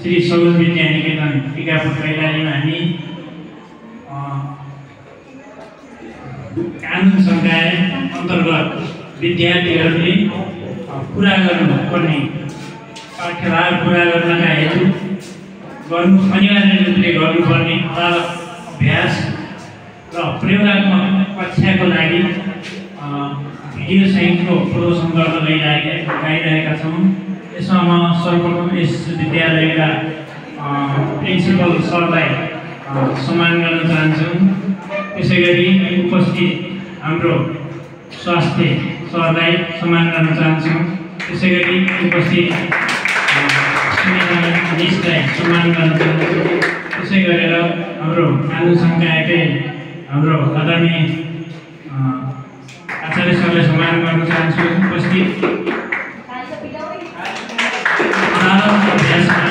श्री सरोज विद्या निकेतन टिकापुर कैलालीमा हामी कानुन संकाय अन्तर्गत विद्यार्थीहरूले पुरा गर्नुपर्ने पाठ्यभार पुरा गर्नका हेतु अनिवार्य रूपले गर्नुपर्ने अभ्यास र प्रयोगात्मक कक्षाको लागि भिडियो सहितको प्रदर्शन गर्न गइरहेका छौँ। यसमा म सर्वप्रथम यस विद्यालयका प्रिन्सिपल सरलाई सम्मान गर्न चाहन्छु। त्यसै गरी उपस्थित हाम्रो स्वास्थ्य सरलाई सम्मान गर्न चाहन्छु। त्यसै गरी उपस्थित मिसलाई सम्मान गर्न चाहन्छु। त्यसै गरेर हाम्रो कानुन संकायकै हाम्रो आदरणीय आचार्य सरलाई सम्मान गर्न चाहन्छु। उपस्थित अभ्यासमा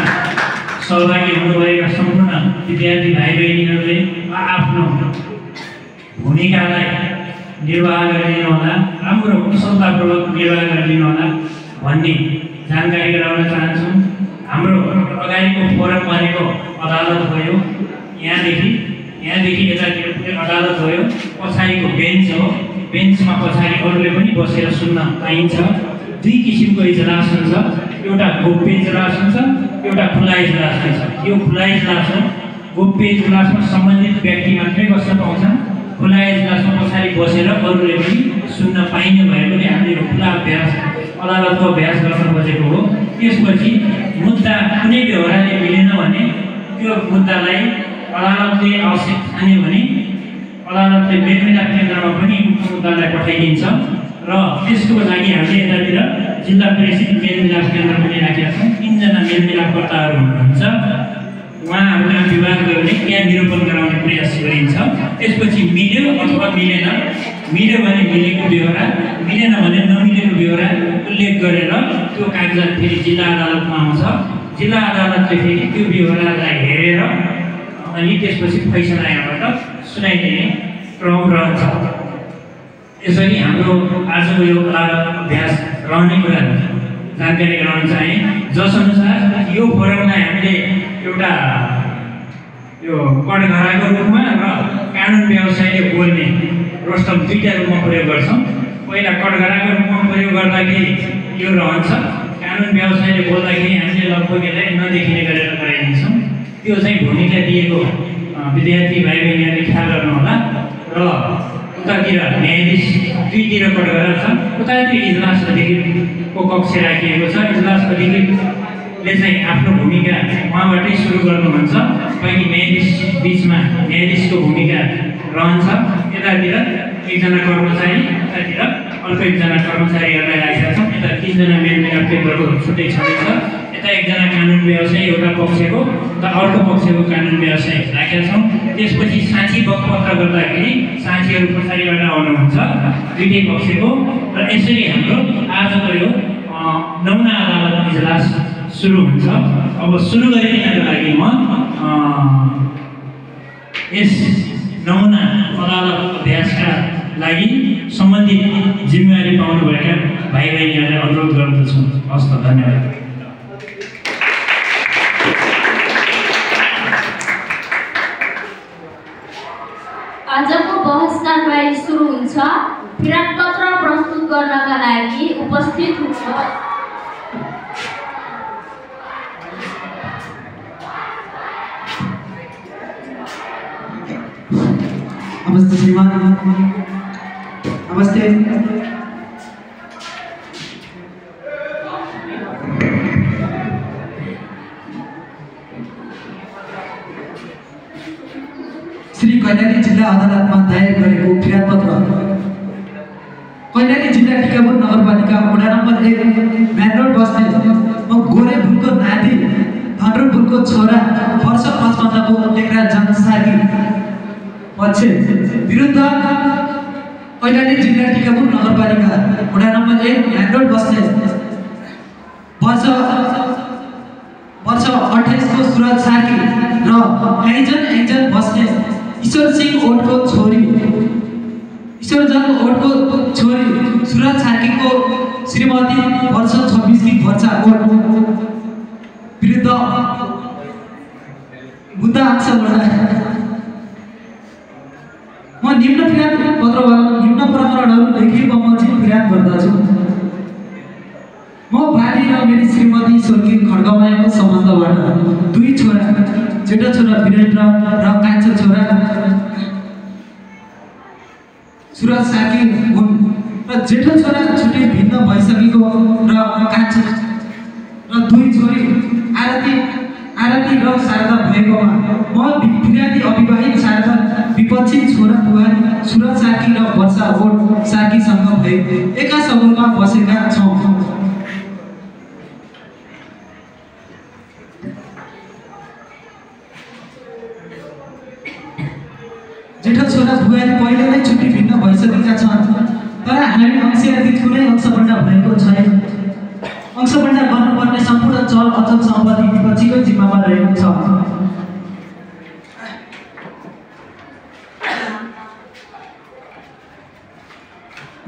सहभागी हुनुभएका सम्पूर्ण विद्यार्थी भाइ बहिनीहरूले आफ्नो भूमिकालाई निर्वाह गरिदिनुहोला, राम्रो कुशलतापूर्वक निर्वाह गरिदिनुहोला भन्ने जानकारी गराउन चाहन्छु। हाम्रो अगाडिको फोरम भनेको अदालत भयो। यहाँदेखि यतातिर पुरै अदालत भयो। पछाडिको बेन्च हो। बेन्चमा पछाडि अरूले पनि बसेर सुन्न पाइन्छ। दुई किसिमको इजलास हुन्छ। एउटा गोप्य इजलास हुन्छ, एउटा खुला इजलास हुन्छ। यो खुला इजलास हो। गोप्य इजलासमा सम्बन्धित व्यक्ति मात्रै बस्न पाउँछन्। खुला इजलासमा पछाडि बसेर अरूले पनि सुन्न पाइने भएकोले हामीले खुला अभ्यास अदालतको अभ्यास गर्न खोजेको हो। त्यसपछि मुद्दा कुनै व्यवहारले मिलेन भने त्यो मुद्दालाई अदालतले आवश्यक ठान्यो भने अदालतले मेलमिलाप केन्द्रमा पनि मुद्दालाई पठाइदिन्छ र त्यसको लागि हामीले यतातिर जिल्ला प्रेसिडेन्ट मेलमिलाप केन्द्र पनि राखेका छौँ। 3 जना मेलमिलापकर्ताहरू हुनुहुन्छ। उहाँहरूका विवाद गर्ने त्यहाँ निरूपण गराउने प्रयास गरिन्छ। त्यसपछि मिल्यो अथवा मिलेन, मिल्यो भने मिलेको व्यवहार, मिलेन भने नमिलेको व्यवहार उल्लेख गरेर त्यो कागजात फेरि जिल्ला अदालतमा आउँछ। जिल्ला अदालतले फेरि त्यो व्यवहारलाई हेरेर अनि त्यसपछि फैसला यहाँबाट सुनाइदिने क्रम रहन्छ। यसरी हाम्रो आजको यो अभ्यास रहने कुरा जानकारी गराउन चाहे। जसअनुसार यो फोरमलाई हामीले एउटा यो कठघराको रूपमा र कानुन व्यवसायले बोल्ने रोस्टम दुईटा रूपमा प्रयोग गर्छौँ। पहिला कठघराको रूपमा प्रयोग गर्दाखेरि यो रहन्छ। कानुन व्यवसायले बोल्दाखेरि हामीले लगभग यसलाई नदेखिने गरेर गराइदिन्छौँ। त्यो चाहिँ भूमिका दिएको विद्यार्थी भाइ बहिनीहरूले ख्याल गर्नुहोला। र उतातिर न्यायाधीश दुईतिर कठघरा छ। उतातिर इजलास अधिकृतको कक्ष राखिएको छ। इजलास अधिकृतले चाहिँ आफ्नो भूमिका उहाँबाटै सुरु गर्नुहुन्छ। बाँकी न्यायाधीश बिचमा न्यायाधीशको भूमिका रहन्छ। यतातिर एकजना कर्मचारी, यतातिर अर्को एकजना कर्मचारीहरूलाई राखेका छौँ। यता 3 जना मेलमिलाप केन्द्रको छुट्टै छँदैछ। यता एकजना कानुन व्यवसायी एउटा पक्षको र अर्को पक्षको कानुन व्यवसायी राखेका छौँ। त्यसपछि साक्षी बकपत्र गर्दाखेरि साक्षीहरू पछाडिबाट आउनुहुन्छ दुईटै पक्षको। र यसरी हाम्रो आजको यो नमुना अदालत इजलास सुरु हुन्छ। अब सुरु गरिदिनको लागि म यस नमुना अदालत अभ्यासका लागि सम्बन्धित जिम्मेवारी पाउनुभएका भाइ बहिनीहरूलाई अनुरोध गर्दछु। हस्त धन्यवाद। आजको बहस कारबाही सुरु हुन्छ। फिरादपत्र प्रस्तुत गर्नका लागि उपस्थित हुनुहुन्छ नमस्ते श्रीमान। नमस्ते। श्री कैलाली जिल्ला अदालतमा दायर गरेको फिरादपत्र कैलाली जिल्ला टिकापुर नगरपालिका वडा नम्बर 1 मेन रोड बस्ने म गोरे फुलको नाति धनरुड फुलको छोरा वर्ष 55 को लेखराज जनसागी पक्ष विरुद्ध कैलाली जिल्ला टिकापुर नगरपालिका वडा नम्बर 1 मेन रोड बस्ने वर्ष 28 को सुरज सार्की र एन्जन बस्ने ईश्वर सिंह ओटको छोरी ईश्वरजन ओटको छोरी सुरज सार्कीको श्रीमती वर्ष 26 की बच्चा ओट विरुद्ध मुद्दा अंशबाट म निम्न फिर्याद पत्रबाट निम्न प्रकरणहरू लेखी बमोजिम फिर्याद गर्दछु। म बाली र मेरी श्रीमती स्वर्गीय खड्गमायाको सम्बन्धबाट 2 छोरा, जेठो छोरा वीरेन्द्र र कान्छो छोरा सुरज साकी हुन् र जेठो छोरा छुट्टै भिन्न भइसकेको र कान्छो र 2 छोरी आरती र शारदा भएकोमा म फिर्यादी अविवाहित शारदा विपक्षी छोरा बुहारी सुरज साकी र वर्षा ओट साकीसँग भए एका सगुनमा बसेका छौँ। जेठो छोरा बुहारी पहिले नै छुट्टी भिन्न भइसकेका छन्, तर हामी अंशीयदेखि कुनै अंशबन्डा भएको छैन। अंशबन्डा गर्नुपर्ने सम्पूर्ण चल अचल सम्पत्ति विपक्षीकै जिम्मामा रहेको छ।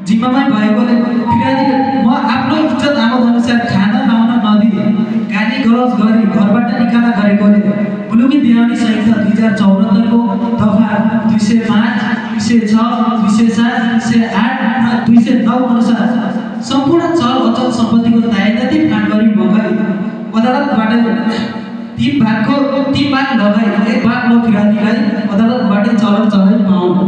जिम्मामै भएकोले फिर्यादी म आफ्नो इज्जत आमद अनुसार खाना लाउन नदिए गाली गलौज गरी घरबाट निकाला गरेकोले मुलुकी देवानी संहिता 2074 को दफा 205, 206, 207, 208 र 209 अनुसार सम्पूर्ण चल अचल सम्पत्तिको दायित्व फाँड गरी मगाई अदालतबाट 3 भाग लगाई 1 भाग म फिर्यादीलाई अदालतबाट चलन चलाइ पाउनु।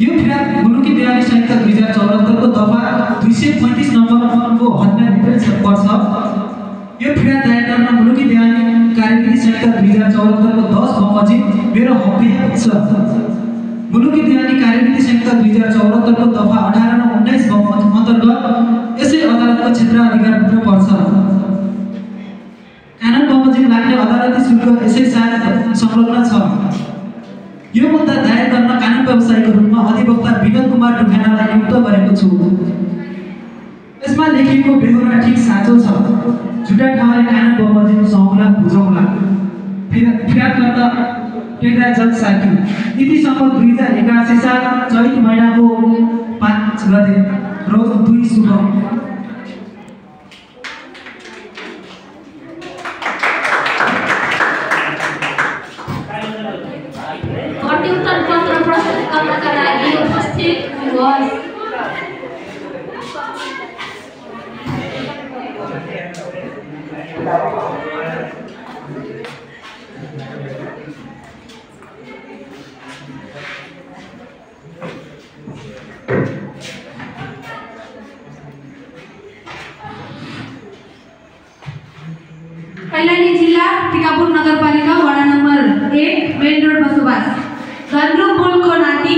यो फिर्याद मुलुकी देवानी संहिता 2074 को दफा 235 नम्बरको हदभित्र पर्छ। यो फिर्याद दायर गर्न मुलुकी देवानी कार्यविधि संहिता 2074 को 10 बमोजिम मेरो हकले छ। मुलुकी देवानी कार्यविधि संहिता 2074 को दफा 18 र 19 बमोजिम अन्तर्गत यसै अदालतको क्षेत्र अधिकारभित्र पर्छ। कानुन बमोजिम लाग्ने अदालती शुल्क यसै साथ संलग्न छ। यो मुद्दा दायर गर्न कानुन व्यवसायीको रूपमा अधिवक्ता विनोद कुमार ढुङ्गानालाई नियुक्त गरेको छु। यसमा लेखिएको बेहोरा ठीक साँचो छ। झुटा ठाउँले कानुन बमोजिम सौला बुझौला। फिर्यादकर्ता टेकराज साकी तिथि सम्म 2081 साल चैत महिनाको 5 गते रोज 2 शुभ। प्रत्युत्तर पत्र प्रस्तुत गर्नका लागि उपस्थित हुनुहोस्। कैलाली जिल्ला टिकापुर नगरपालिका वडा नम्बर 1 मेन रोड बसोबास धनरू पुलको नाति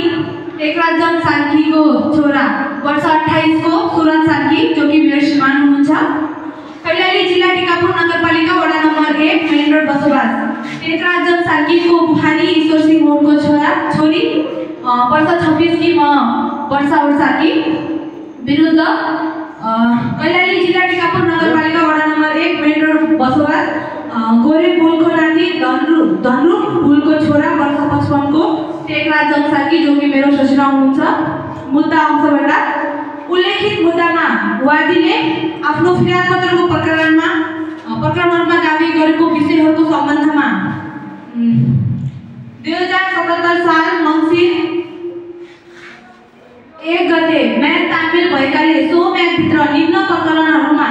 टेकराजन सार्कीको छोरा वर्ष 28 को सुरज सार्की जो कि मेरो श्रीमान हुनुहुन्छ। कैलाली जिल्ला टिकापुर नगरपालिका वडा नम्बर 1 मेन रोड बसोबास टेकराजन सार्कीको बुहारी ईश्वर सिंह मोडको छोरी वर्ष 26 की म वर्षा ओट सार्की विरुद्ध कैलाली जिल्ला टिकापुर नगरपालिका वडा नम्बर 1 मेन रोड बसोबास गोरे पुलको नाति धनरू पुलको छोरा वर्ष 55 को टेकराजन सार्की जो कि मेरो ससुरा हुनुहुन्छ। मुद्दा अंशबाट उल्लेखित मुद्दामा वादीले आफ्नो फिर्याद पत्रको प्रकरणमा दावी गरेको विषयहरूको सम्बन्धमा 2077 साल मङ्सिर 1 गते म्याद तालमेल भएकाले सो म्यादभित्र निम्न प्रकरणहरूमा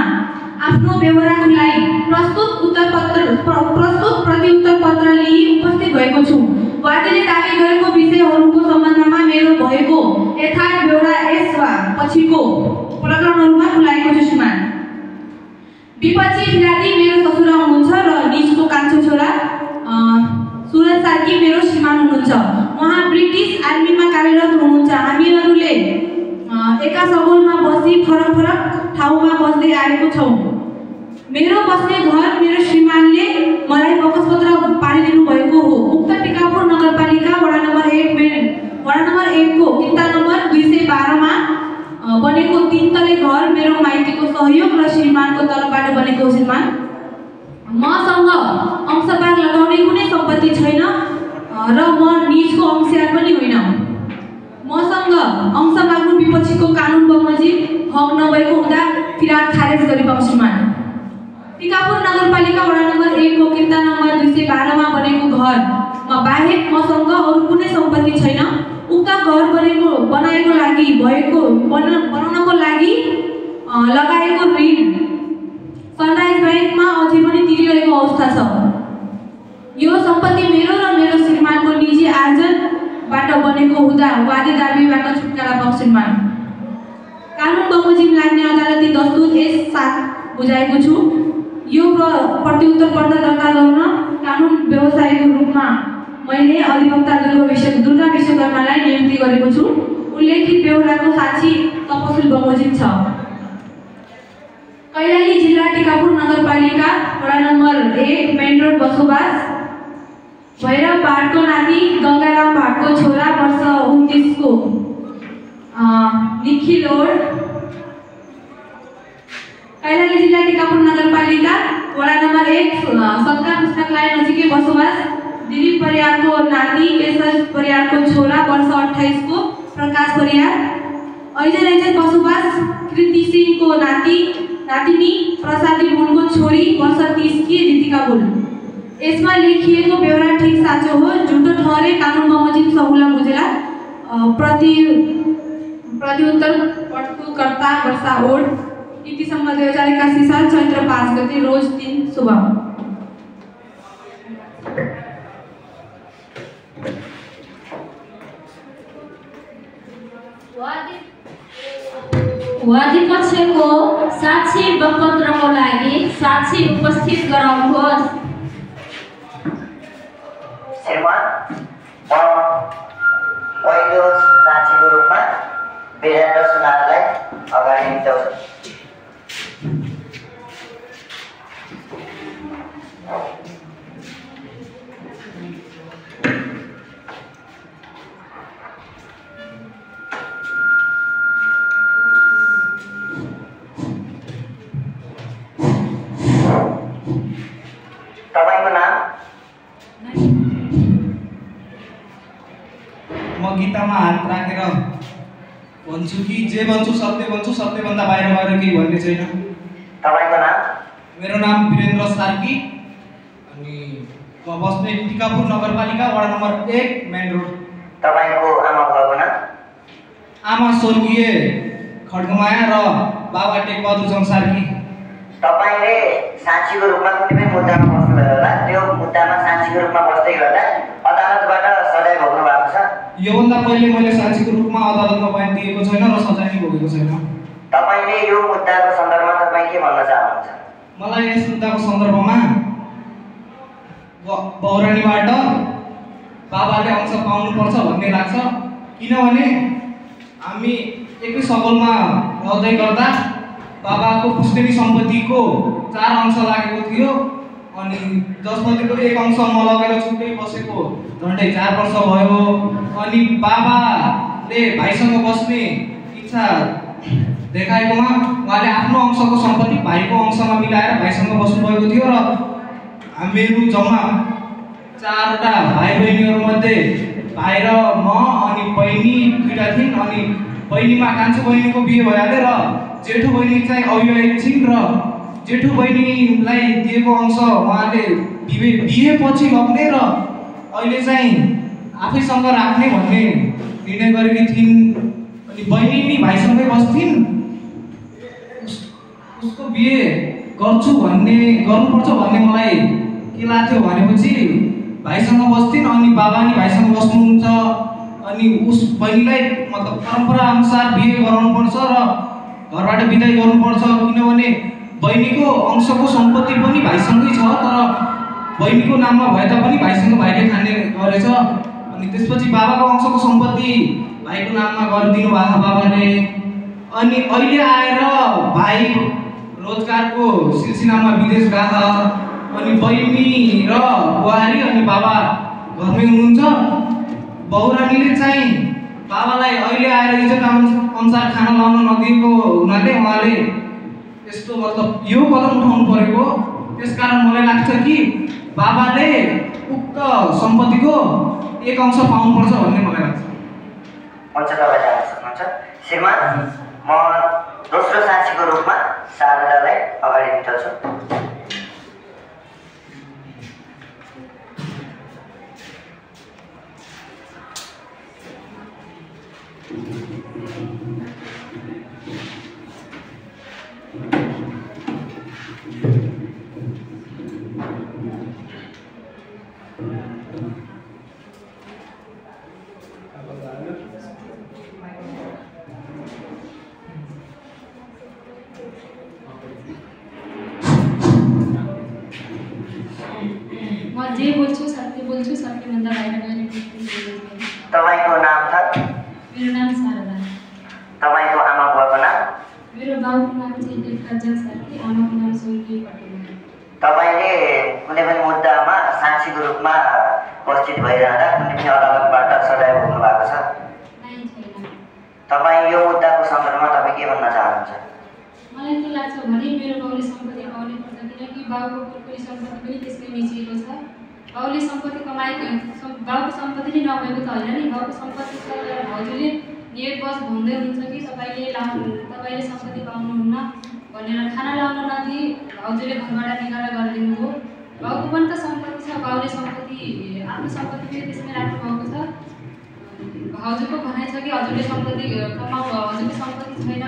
आफ्नो बेहोराको लागि प्रस्तुत प्रत्युत्तर पत्र लिई उपस्थित भएको छु। वादीले दावी गरेको विषयहरूको सम्बन्धमा मेरो भएको यथार्थ बेहोरा यस वा पछिको प्रकरणहरूमा खुलाएको छु। श्रीमान विपक्षी फिर्यादी मेरो ससुरा हुनुहुन्छ र निजको कान्छो छोरा सुरज सार्की मेरो श्रीमान हुनुहुन्छ। उहाँ ब्रिटिस आर्मीमा कार्यरत हुनुहुन्छ। हामीहरूले एका सगोलमा बसी फरक ठाउँमा बस्दै आएको छौँ। मेरो बस्ने घर मेरो श्रीमानले मलाई बकसपत्र पारिदिनु भएको हो। उक्त टिकापुर नगरपालिका वडा नम्बर 1 को किता नम्बर 212 मा बनेको 3 तले घर मेरो माइतीको सहयोग र श्रीमानको तर्फबाट बनेको। श्रीमान मसँग अंशभाग लगाउने कुनै सम्पत्ति छैन र म निजको अंशदार पनि होइन। मसँग अंश माग्नु विपक्षीको कानुन बमोजिम हक नभएको हुँदा फिर्याद खारेज गरिपाउँ। श्रीमान टिकापुर नगरपालिका वडा नम्बर 1 को किता नम्बर 212 मा बनेको घरमा बाहेक मसँग अरु कुनै सम्पत्ति छैन। उक्त घर बनाएको लागि बनाउनको लागि लगाएको ऋण सनराइज बैंकमा अझै पनि तिरिरहेको अवस्था छ। यो सम्पत्ति मेरो र मेरो श्रीमानको निजी आर्जनबाट बनेको हुँदा वादी दाबीबाट छुटकारा पाऊ श्रीमान। कानुन बमोजिम लाग्ने अदालती दस्तुर यस साथ बुझाएको छु। यो प्रतिउत्तर पत्र दर्ता गर्न कानुन व्यवसायको रूपमा मैले अधिवक्ता दुर्गा विश्वकर्मालाई नियुक्ति गरेको छु। उल्लेखित बेहोराको साक्षी तपसिल बमोजिम छ। कैलाली जिल्ला टिकापुर नगरपालिका वडा नम्बर 1 मेन रोड बसोबास भैरव भाटको नाति गंगाराम भाटको छोरा वर्ष 29 को निखिल और कैलाली जिल्ला टिकापुर नगरपालिका वडा नम्बर 1 सत्ता पुस्तकालय नजिकै बसोबास दिलीप परियारको नाति केशव परियारको छोरा वर्ष 28 को प्रकाश परियार ऐजन बसोबास कृति सिंहको नातिनी प्रसादी बुलको छोरी वर्ष 30 की रितिका बुल। यसमा लेखिएको बेहोरा ठिक साँचो हो, झुटो ठहरे कानुन बमोजिम सहुला बुझेला। प्रतिउत्तर पटकर्ता वर्षा ओड इति सम्म 2081 साल चैत्र 5 गते रोज 3 सुबह। वादी पक्षको साक्षी बपत्रको लागि साक्षी उपस्थित गराउनुहोस्। श्रीमान, म पहिलो साक्षीको रूपमा वीरेन्द्र सुनारलाई अगाडि ल्याउँछु। तपाईको नाम? म गीतामा हात राखेर भन्छु कि जे भन्छु सत्यभन्दा बाहिर गएर केही भन्ने छैन। तपाईको नाम? मेरो नाम वीरेन्द्र सार्की अनि म बस्ने टिकापुर नगरपालिका वडा नम्बर 1 मेन रोड। तपाईको आमा बाबुको नाम? आमा स्वर्गीय खड्गमाया र बाबा टेकबहादुर जङ सार्की। तपाईले साक्षीको रूपमा कुनै मुद्दामा बस्नुभयो होला, त्यो मुद्दामा साक्षीको रूपमा बस्दै गर्दा अदालतबाट सजाय भोग्नु भएको छ? योभन्दा पहिले मैले साक्षीको रूपमा अदालतमा बयान दिएको छैन र सजाय पनि भोगेको छैन। तपाईले यो मुद्दाको सन्दर्भमा तपाईँ के भन्न चाहनुहुन्छ? मलाई यस मुद्दाको सन्दर्भमा बौरानीबाट बाबाले अंश पाउनुपर्छ भन्ने लाग्छ। किनभने हामी एकै सगलमा रहँदै गर्दा बाबाको पुश्तैनी सम्पत्तिको 4 अंश लागेको थियो अनि जसमध्येको 1 अंश म लगेर छुट्टै बसेको झन्डै 4 वर्ष भयो। अनि बाबाले भाइसँग बस्ने इच्छा देखाएकोमा उहाँले आफ्नो अंशको सम्पत्ति भाइको अंशमा मिलाएर भाइसँग बस्नुभएको थियो र हामीहरू जम्मा 4वटा भाइ बहिनीहरूमध्ये भाइ र म अनि बहिनी 2टा थिइन्। अनि बहिनीमा कान्छो बहिनीको बिहे भइहाल्यो र जेठो बहिनी चाहिँ अविवाहित छिन् र जेठो बहिनीलाई दिएको अंश उहाँले बिहेपछि लग्ने र अहिले चाहिँ आफैसँग राख्ने भन्ने निर्णय गरेकी थिइन्। अनि बहिनी नि भाइसँगै बस्थिन्। उसको बिहे गर्नुपर्छ भन्ने मलाई के लाग्थ्यो भनेपछि भाइसँग बस्थिन् अनि बाबा नि भाइसँग बस्नुहुन्छ। अनि उस बहिनीलाई मतलब परम्परा अनुसार बिहे गराउनुपर्छ र घरबाट बिदाई गर्नुपर्छ। किनभने बहिनीको अंशको सम्पत्ति पनि भाइसँगै छ, तर बहिनीको नाममा भए तापनि भाइसँग भाइले खाने गरेछ। अनि त्यसपछि बाबाको अंशको सम्पत्ति भाइको नाममा गरिदिनु भएको बाबाले। अनि अहिले आएर भाइ रोजगारको सिलसिलामा विदेश गएको। अनि बहिनी र बुहारी अनि बाबा घरमै हुनुहुन्छ। बौरानीले चाहिँ बाबालाई अहिले आएर इज्जत अनुसार खाना लाउन नदिएको हुनाले उहाँले यस्तो मतलब यो कदम उठाउनु परेको। त्यसकारण मलाई लाग्छ कि बाबाले उक्त सम्पत्तिको 1 अंश पाउनुपर्छ भन्ने मलाई लाग्छ। हुन्छ, तपाईँ जान सक्नुहुन्छ। श्रीमान, म दोस्रो साक्षीको रूपमा शारदालाई अगाडि निकाल्छु। म जे बोल्छु सत्यभन्दा बाहिर गएर तपाईँको नाम छ? मेरो नाम शारदा। तपाईँको आमा बुवाको नाम? मेरो बाबुको नाम चाहिँ देवकाजन सार्की, आमाको नाम सुनकी पटेल। तपाईँले कुनै पनि मुद्दामा साक्षीको रूपमा उपस्थित भइरहँदा कुनै पनि अदालतबाट सजाय भोग्नु भएको छ? नै छैन। तपाईँ यो मुद्दाको सन्दर्भमा तपाईँ के भन्न चाहनुहुन्छ? मलाई के लाग्छ भने मेरो बाउले सम्पत्ति पाउनै पर्छ, किनकि बाउको कुनै सम्पत्ति पनि त्यसमै मिचिएको छ। बाउले सम्पत्ति कमाएको, बाउको सम्पत्ति नै नभएको त होइन नि, बाउको सम्पत्ति छ तर भाउजूले नियतवश भन्दै हुन्छ कि तपाईँले सम्पत्ति पाउनुहुन्न भनेर खाना लाउन नदिई भाउजूले घरबाट निकाला गरिदिनु हो। बाउको पनि त सम्पत्ति छ, बाउले सम्पत्ति आफ्नो सम्पत्ति पनि त्यसमै राख्नुभएको छ। भाउजूको भनाइ छ कि हजुरले सम्पत्ति हजुरले सम्पत्ति छैन,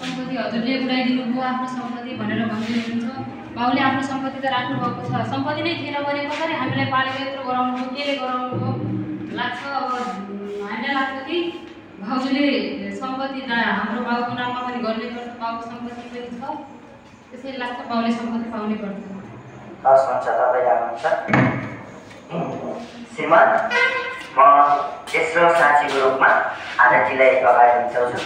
सम्पत्ति हजुरले उडाइदिनु भयो आफ्नो सम्पत्ति भनेर भन्दै हुनुहुन्छ। बाउले आफ्नो सम्पत्ति त राख्नुभएको छ, सम्पत्ति नै थिएन भने कसरी हामीलाई पालेर यत्रो गराउनु भयो, केले गराउनु भयो लाग्छ। अब हामीलाई लाग्छ कि भाउजूले सम्पत्ति हाम्रो बाउको नाममा पनि गर्ने गर्छ, बाउको सम्पत्ति पनि छ, त्यसैले लाग्छ बाउले सम्पत्ति पाउनै पर्छ। हस् हुन्छ, तपाईँ जानुहुन्छ। श्रीमान, म तेस्रो साक्षीको रूपमा आजजीलाई अगाडि बढाउँछु।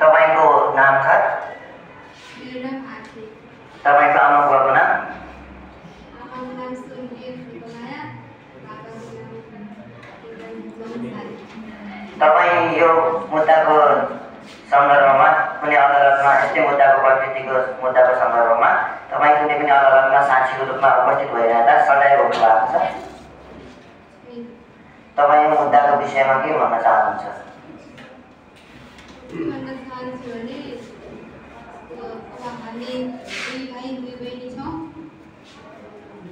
तपाईँको नाम छ? मेरो नाम आरती। तपाईँको आमा बुवाको नाम? आमाको नाम सुनकी पटेल, बाबाको नाम तपाईँ यो मुद्दाको सन्दर्भमा कुनै अदालतमा यस्तै मुद्दाको प्रकृतिको मुद्दाको सन्दर्भमा तपाईँ कुनै पनि अदालतमा साक्षीको रूपमा उपस्थित भइरहँदा सजाय भोग्नु भएको छ? तपाईँ यो मुद्दाको विषयमा के भन्न चाहनुहुन्छ? भन्न चाहन्छु भने हामी दुई भाइ दुई बहिनी छौँ।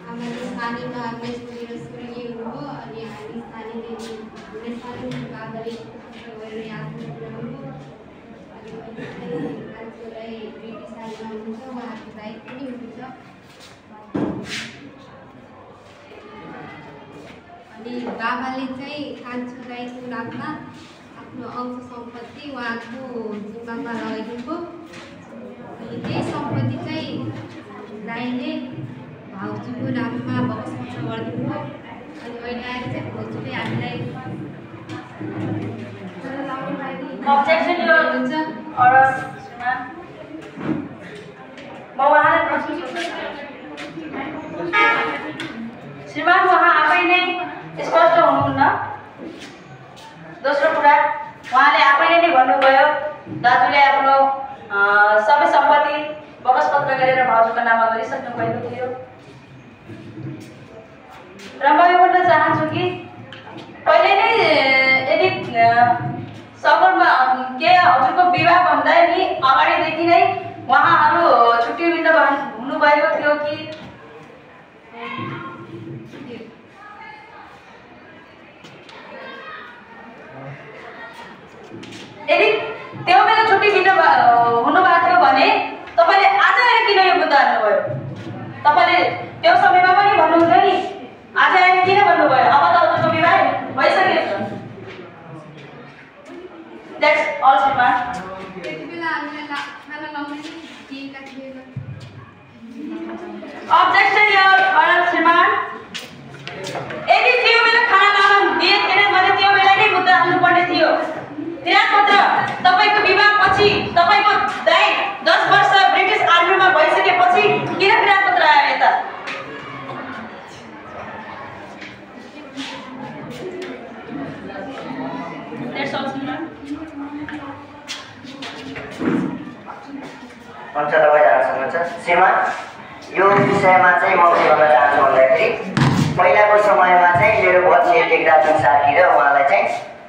आमाले सानैमा हामीलाई छोडेर स्वर्गीय हुनुभयो अनि हामी सानैदेखि हामीलाई सानैदेखि बाबाले गरेर याद गर्नुभयो। अनि मान्छेलाई ब्रिटिस आर्मीमा हुनुहुन्छ, उहाँको दाइ पनि हुनुहुन्छ। अनि बाबाले चाहिँ कान्छो दाइको नाममा आफ्नो अंश सम्पत्ति उहाँको जिम्मामा लगाइदिनुभयो। अनि त्यही सम्पत्ति चाहिँ दाइले भाउजूको नाममा बकसपक्ष गरिदिनु भयो। अनि अहिले आएर चाहिँ भाउजूले हामीलाई Objection, Your Honor, म उहाँलाई प्रश्न सोध्न श्रीमान, उहाँ आफै नै स्पष्ट हुनुहुन्न। दोस्रो कुरा, उहाँले आफैले नै भन्नुभयो दाजुले आफ्नो सबै सम्पत्ति बकसपत्र गरेर भाउजूको नाममा गरिसक्नु भएको थियो। र म यो भन्न चाहन्छु कि पहिले नै यदि सगरमा के हजुरको विवाह भन्दा नि अगाडिदेखि नै उहाँहरू छुट्टी बिन्द हुनुभएको थियो कि यदि त्यो बेला छुट्टी बिन्द हुनुभएको थियो भने तपाईँले आज आएर किन यो मुद्दा हाल्नुभयो? तपाईँले त्यो समयमा पनि भन्नुहुन्थ्यो नि, आज आएर किन भन्नुभयो? अब त हजुरको विवाह भइसकेको छ। That's all, Shriman. Objection, Your Honor, Shriman. यदि त्यो बेला खाना लाउन दिए थिएन भने त्यो बेला नै मुद्दा हाल्नुपर्ने थियो। किरातपत्र तपाईँको विवाहपछि तपाईँको दाइ 10 वर्ष ब्रिटिस आर्मीमा भइसकेपछि किन किरातपत्र आयो यता? That's all, Shriman. हुन्छ, तपाईँ जान सक्नुहुन्छ। श्रीमान, यो विषयमा चाहिँ म के भन्न चाहन्छु भन्दाखेरि पहिलाको समयमा चाहिँ मेरो बच्चे टेकराजन सार्की र उहाँलाई चाहिँ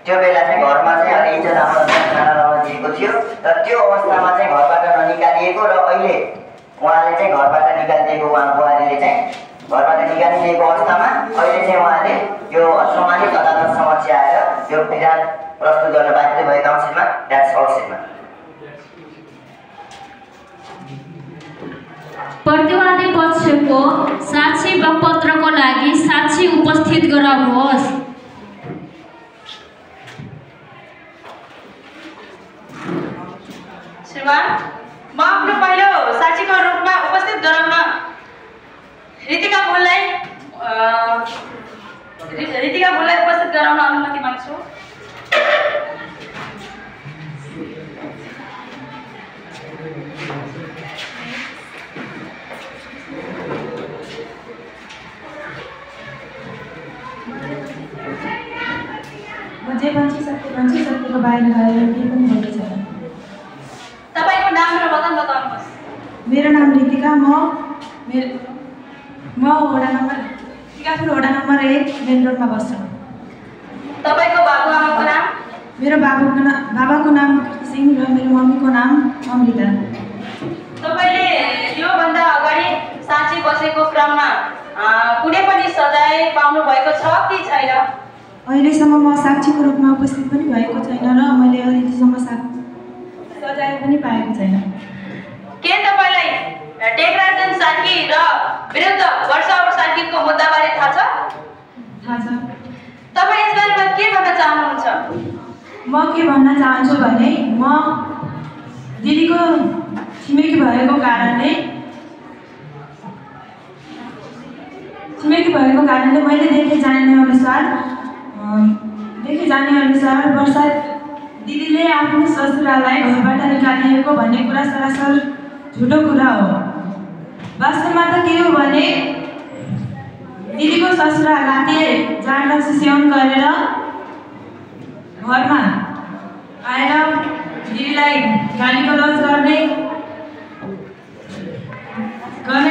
त्यो बेला चाहिँ घरमा चाहिँ अलि इज्जत आमा खाना लाउन दिएको थियो र त्यो अवस्थामा चाहिँ घरबाट ननिकालिएको र अहिले उहाँले चाहिँ घरबाट निकालिदिएको उहाँ बुहारीले चाहिँ घरबाट निकालिदिएको अवस्थामा अहिले चाहिँ उहाँले यो असम्मानित अदालत समक्ष आएर यो विधान प्रस्तुत गर्न बाध्य भएका हुन् श्रीमान। द्याट्स अल श्रीमान। प्रतिवादी पक्षको साक्षी वक्तव्यको लागि साक्षी उपस्थित गराउनुहोस्। श्रीमान, म आफ्नो पहिलो साक्षीको रूपमा उपस्थित गराउन ऋतिका बोललाई उपस्थित गराउन अनुमति माग्छु। म जे सत्यको बाहिर गएर केही पनि भन्ने छैन। तपाईँको नाम र वतन बताउनुहोस्। मेरो नाम ऋतिका, म वडा नम्बर टिकापुर वडा नम्बर 1 मेन रोडमा बस्छु। तपाईँको बाबुआमाको नाम? मेरो बाबाको नाम कृष्ण सिंह र मेरो मम्मीको नाम अमृता। तपाईँले योभन्दा अगाडि साक्षी बसेको क्रममा कुनै पनि सजाय पाउनु भएको छ कि छैन? अहिलेसम्म म साक्षीको रूपमा उपस्थित पनि भएको छैन र मैले अहिलेसम्म सजाय पनि पाएको छैन। के तपाईँलाई टेकराजन सार्की र विरुद्ध वर्षा सार्कीको मुद्दाबारे थाहा छ? थाहा छ। तपाईँ यसबारेमा के भन्न चाहनुहुन्छ? म के भन्न चाहन्छु भने म दिदीको छिमेकी भएको कारणले मैले देखे जाने अनुसार वर्षा दिदीले आफ्नो ससुरालाई घरबाट निकालिएको भन्ने कुरा सरासर झुटो कुरा हो। वास्तवमा त के हो भने दिदीको ससुरा रातिले जाँड रक्सी सेवन गरेर घरमा आएर दिदीलाई गाली गलौज गर्ने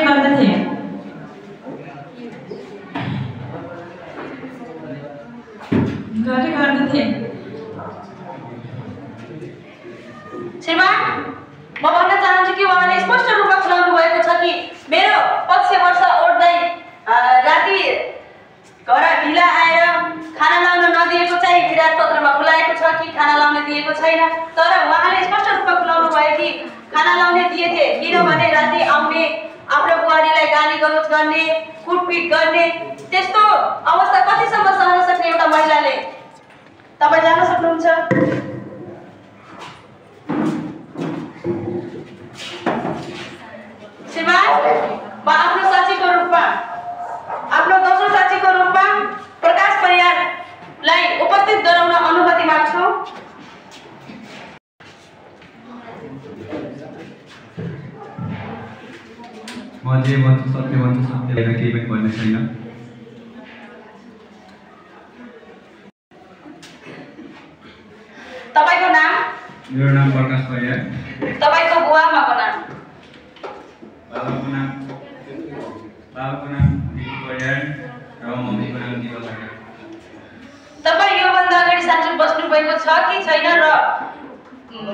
गर्दथे। श्रीमान, म भन्न चाहन्छु कि उहाँले स्पष्ट रूपमा खुलाउनु भएको छ कि मेरो पक्ष वर्ष ओर्दै राति घर ढिला आएर खाना लाउन नदिएको चाहिँ विराट पत्रमा खुलाएको छ कि खाना लाउन दिएको छैन। तर उहाँले स्पष्ट रूपमा खुलाउनु भयो कि खाना लाउने दिएथे, किनभने राति आउने आफ्नो बुहारीलाई गाली गलौज गर्ने, कुटपिट गर्ने त्यस्तो अवस्था कतिसम्म सहन सक्ने एउटा महिलाले? तपाईँ जान सक्नुहुन्छ। श्रीमान, म आफ्नो दोस्रो साक्षीको रूपमा प्रकाश परियारलाई उपस्थित गराउन अनुमति माग्छु। म जे भन्छु सत्य भएर केही पनि भन्ने छैन। तपाईँको नाम? मेरो नाम प्रकाश परियार। तपाईँको बुवाआमाको नाम? बाबाको नाम दिपक परियार र मम्मीको नाम दिपा परियार। तपाईँ योभन्दा अगाडि साक्षी बस्नु भएको छ कि छैन र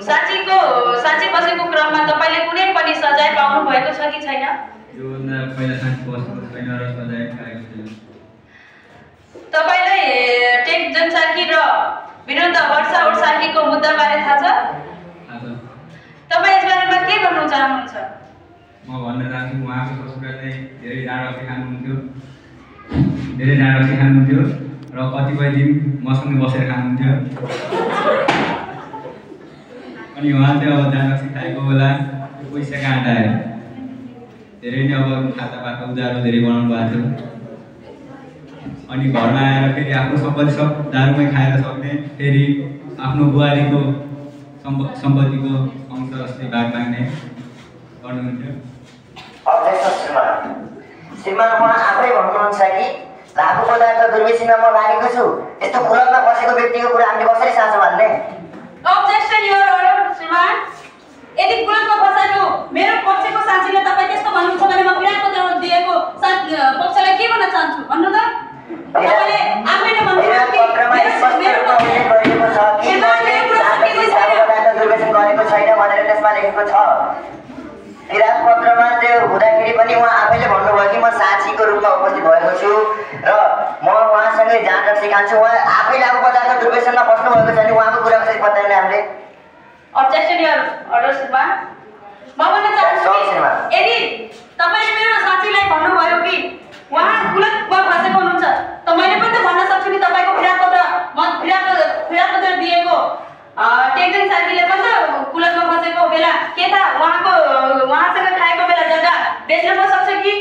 साक्षी बसेको क्रममा तपाईँले कुनै पनि सजाय पाउनु भएको छ कि छैन? योभन्दा पहिला साक्षी बसेको छैन र सजाय पाएको छैन। तपाईँलाई टेकराजन सार्की र विरुद्ध वर्षा सार्कीको मुद्दाबारे थाहा छ? तपाईँ यसबारेमा के भन्नु चाहनुहुन्छ? म भन्न चाहन्छु उहाँको ससुरा चाहिँ धेरै जाँड रक्सी खानुहुन्थ्यो र कतिपय दिन मसँग बसेर खानुहुन्थ्यो। अनि उहाँले चाहिँ अब जाँड रक्सी खाएको बेला पैसा कहाँ आयो, धेरै नै अब खातापाता उधारो धेरै बनाउनु भएको थियो। अनि घरमा आएर फेरि आफ्नो सम्पत्ति सब दारुमै खाएर सक्ने, फेरि आफ्नो बुहारीको सम्पत्तिको अंश जस्तै भाग माग्ने गर्नुहुन्थ्यो। श्रीमान, उहाँ आफै भन्नुहुन्छ कि लागु पदार्थ दुर्व्यसनमा म लागेको छु, यस्तो कुलतमा बसेको व्यक्तिको कुरा हामीले कसरी साँचो भन्ने? Objection, Your Honor, श्रीमान। यदि कुलतमा बसाएको मेरो पक्षको साक्षीले तपाईँ त्यस्तो भन्नुहुन्छ भने म विराट पत्र दिएको पक्षलाई के भन्न चाहन्छु भन्नु त तपाईले आफैले भन्नुभयो कि मेरो गरेको छैन भनेर त्यसमा लेखेको छ। किरात पत्रमा त्यो हुँदाखेरि पनि उहाँ आफैले भन्नुभयो कि म साक्षीको रूपमा उपस्थित भएको छु र म उहाँसँगै जाँच सिकान्छु। उहाँ आफैले आफू पदार्थ दुर्व्यसनमा बस्नु भएको छ भने उहाँको कुरा कसरी पत्याउने हामीले? अब्जेक्सन योर अर्डर श्रीमान। म भन्न चाहन्छु कि यदि तपाईले मेरो साक्षीलाई भन्नुभयो कि उहाँ कुलतमा फसेको हुनुहुन्छ त मैले पनि त भन्न सक्छु नि तपाईको विराट पत्र दिएको टेक्जन सार्कीले पनि त कुलतमा फसेको बेला के था उहाँसँग खाएको बेला जग्गा बेच्न पनि सक्छ कि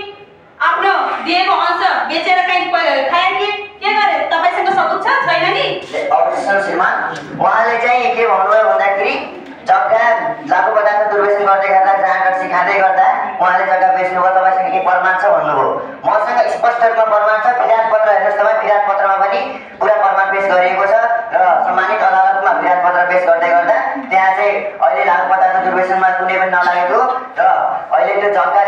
आफ्नो दिएको अंश बेचेर कहीँ खाए कि के गरे? तपाईसँग सबुत छ छैन नि? अब्जेक्सन श्रीमान, उहाँले चाहिँ के भन्नुभयो भन्दाखेरि जग्गा लागु पदार्थ दुर्व्यसन गर्दै गर्दा जाँड सिकाउँदै गर्दा उहाँले जग्गा बेच्नुभयो, तपाईँसँग के प्रमाण छ भन्नुभयो। मसँग स्पष्ट रूपमा प्रमाण छ। विराट पत्र हेर्नुहोस् तपाईँ, विराट पत्रमा पनि पुरा प्रमाण पेश गरिएको छ र सम्मानित अदालतमा विराट पत्र पेश गर्दै गर्दा त्यहाँ चाहिँ अहिले लागु पदार्थ दुर्व्यसनमा कुनै पनि नलागेको र अहिले त्यो जग्गा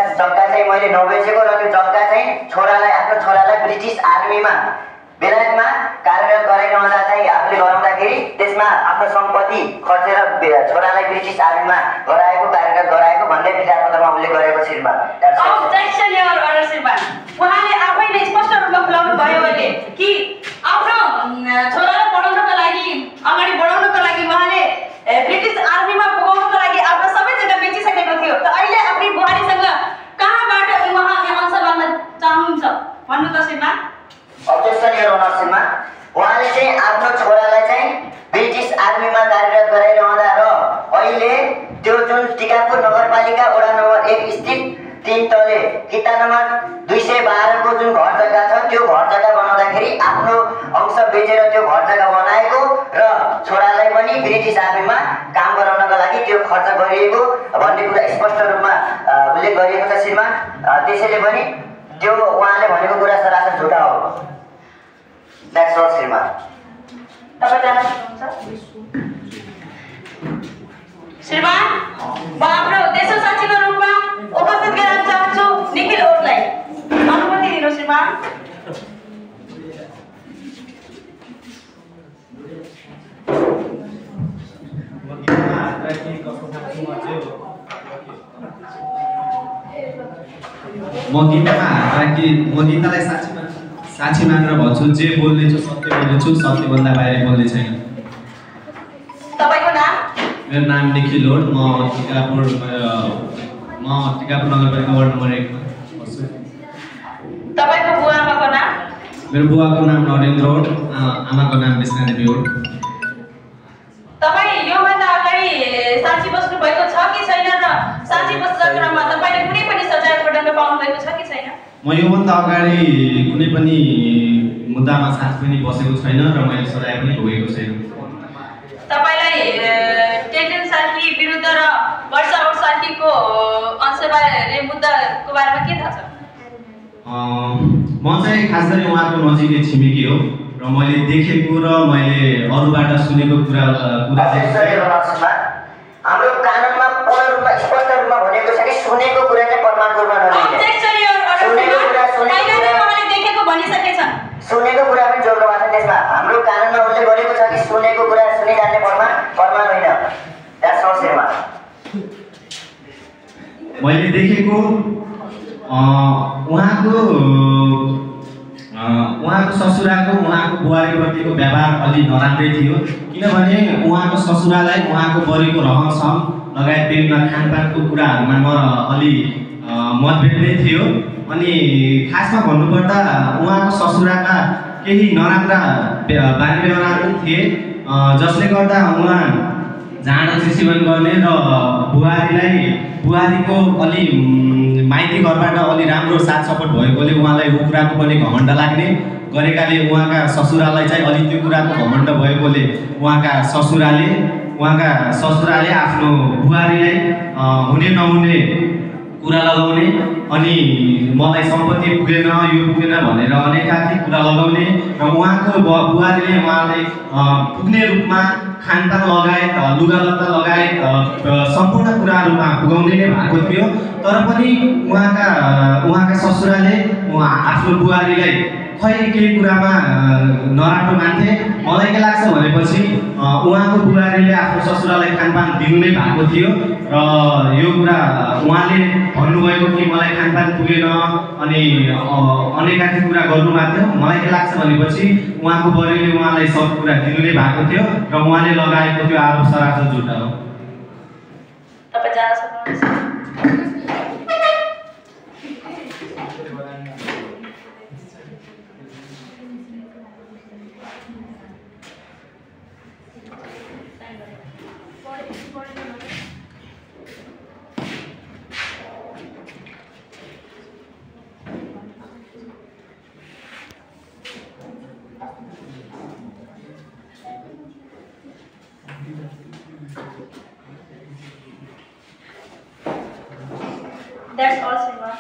चाहिँ मैले नबेचेको र त्यो जग्गा चाहिँ आफ्नो छोरालाई ब्रिटिस आर्मीमा बेलायतमा कार्यरत गराइरहँदा चाहिँ आफूले गराउँदाखेरि त्यसमा आफ्नो सम्पत्ति खर्चेर छोरालाई ब्रिटिस आर्मीमा कार्यरत गराएको भन्ने विचार पत्रमा उल्लेख गरेको श्रीमान। अब्जेक्सन योर अर्डर श्रीमान। उहाँले आफैले स्पष्ट रूपमा खुलाउनु भयो अहिले कि आफ्नो छोरालाई पढाउनको लागि अगाडि बढाउनको लागि उहाँले ब्रिटिस आर्मीमा पुगाउनको लागि आफ्नो सबै जग्गा बेचिसकेको थियो। त अहिले आफ्नै बुहारीसँग कहाँबाट उहाँ अंश गर्न चाहनुहुन्छ भन्नु त श्रीमान? अब्जेक्सन योर अनर श्रीमान, उहाँले चाहिँ आफ्नो छोरालाई चाहिँ ब्रिटिस आर्मीमा कार्यरत गराइरहँदा र अहिले त्यो जुन टिकापुर नगरपालिका वडा नम्बर 1 स्थित 3 तले किता नम्बर 212 को जुन घर जग्गा छ त्यो घर जग्गा बनाउँदाखेरि आफ्नो अंश बेचेर त्यो घर जग्गा बनाएको र छोरालाई पनि ब्रिटिस आर्मीमा काम गराउनको लागि त्यो खर्च गरिएको भन्ने कुरा स्पष्ट रूपमा उल्लेख गरिएको छ श्रीमान। त्यसैले पनि त्यो उहाँले भनेको कुरा सरासर झुटा हो। द्याट्स अल श्रीमान। तपाईँ जान सक्नुहुन्छ श्रीमान। म आफ्नो देश साक्षीको रूपमा उपस्थित गराउन चाहन्छु निखिल ओटलाई। अनुमति दिनु श्रीमान। म गीतालाई साक्षी मानेर भन्छु, जे बोल्नेछु सत्य बोल्नेछु, सत्यभन्दा बाहिर बोल्ने छैन। तपाईको नाम? मेरो नाम निखिल हो। म टिकापुर नगरपालिका वार्ड नम्बर 1 मा बस्छु। तपाईको बुवाको नाम? मेरो बुवाको नाम नरेन्द्र हो, आमाको नाम विष्णा देवी हो। तपाईँ योभन्दा अगाडि साक्षी बस्नु भएको छ कि छैन र साक्षी बस्दा क्रममा तपाईले कुनै पनि सजाय पठाउन पाउनु भएको छ कि छैन? म योभन्दा अगाडि कुनै पनि मुद्दामा साक्षी पनि बसेको छैन र मैले सजाय पनि भोगेको छैन। तपाईलाई टेन्डन सार्की विरुद्ध र वर्षा सार्कीको अंशबारे मुद्दाको बारेमा के थाहा छ? म चाहिँ खास गरी उहाँको नजिकै छिमेकी हो र मैले देखेको र मैले अरूबाट सुनेको कुरा हाम्रो कानुनमा पूर्ण रूपमा स्पष्ट रूपमा भनेको छ कि सुनेको कुरा चाहिँ प्रमाणको रूपमा नलिने। सुनेको कुरा पनि जोड्नु भएको छ त्यसमा। हाम्रो कानुनमा उल्लेख गरेको छ कि सुनेको कुरा सुनिजान्ने प्रमाण होइन। द्याट्स अल श्रीमान। मैले देखेको उहाँको ससुराको उहाँको बुहारीप्रतिको व्यवहार अलि नराम्रै थियो, किनभने उहाँको ससुरालाई उहाँको बुहारीको रहनसहन लगायत विभिन्न खानपानको कुराहरूमा अलि मतभेद नै थियो। अनि खासमा भन्नुपर्दा उहाँको ससुराका केही नराम्रा बानी व्यवहार पनि थिए, जसले गर्दा उहाँ जाँड सेवन गर्ने र बुहारीको अलि माइती घरबाट अलि राम्रो साथ सपोर्ट भएकोले उहाँलाई यो कुराको पनि घमण्ड लाग्ने गरेकाले उहाँका ससुरालाई चाहिँ अलि त्यो कुराको घमण्ड भएकोले उहाँका ससुराले आफ्नो बुहारीलाई हुने नहुने कुरा लगाउने अनि मलाई सम्पत्ति पुगेन यो पुगेन भनेर अनेकाधिक कुरा लगाउने र उहाँको बुहारीले उहाँलाई पुग्ने रूपमा खानपान लगायत लुगालत्ता लगायत सम्पूर्ण कुराहरूमा पुगाउने नै भएको थियो। तर पनि उहाँका ससुराले आफ्नो बुहारीलाई खै केही कुरामा नराम्रो मान्थे। मलाई के लाग्छ भनेपछि उहाँको बुहारीले आफ्नो ससुरालाई खानपान दिनु नै भएको थियो र यो कुरा उहाँले भन्नुभएको कि मलाई खानपान पुगेन अनि अनेकाधिक कुरा गर्नुभएको थियो। मलाई के लाग्छ भनेपछि उहाँको बुहारीले उहाँलाई सब कुरा दिनु नै भएको थियो र उहाँले लगाएको त्यो आरोप सरासर झुटा हो। तपाईँ जान सक्नुहुन्छ। That's all, Shiva.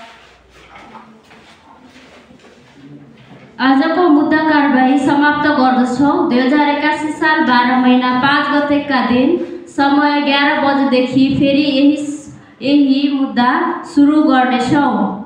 आजको मुद्दा कारबाही समाप्त गर्दछौँ। 2081 साल 12 महिना 5 गतेका दिन समय 11 बजेदेखि फेरि यही मुद्दा सुरु गर्नेछौँ।